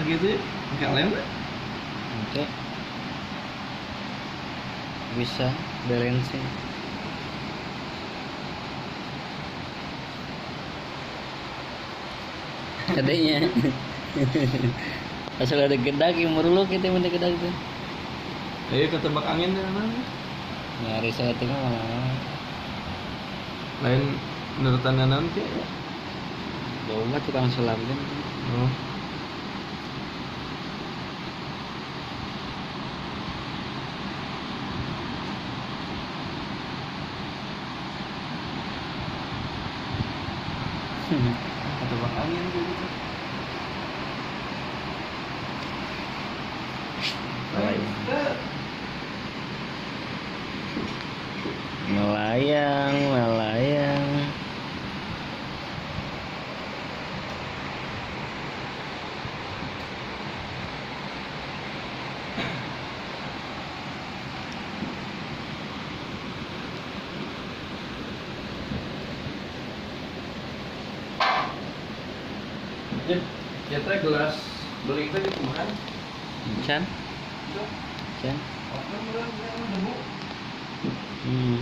gitu ya pakai lem oke bisa balancing adanya asal ada gedak yang meruluk kita minta gedak tuh ayo ketebak angin dan mana nyari saya tengok lain menurut anda nanti ya lomba tukang sulap kan oh ketebak angin gitu melayang melayang ya teh gelas beli teh di kumaha Chan Chan oke berarti debu hmm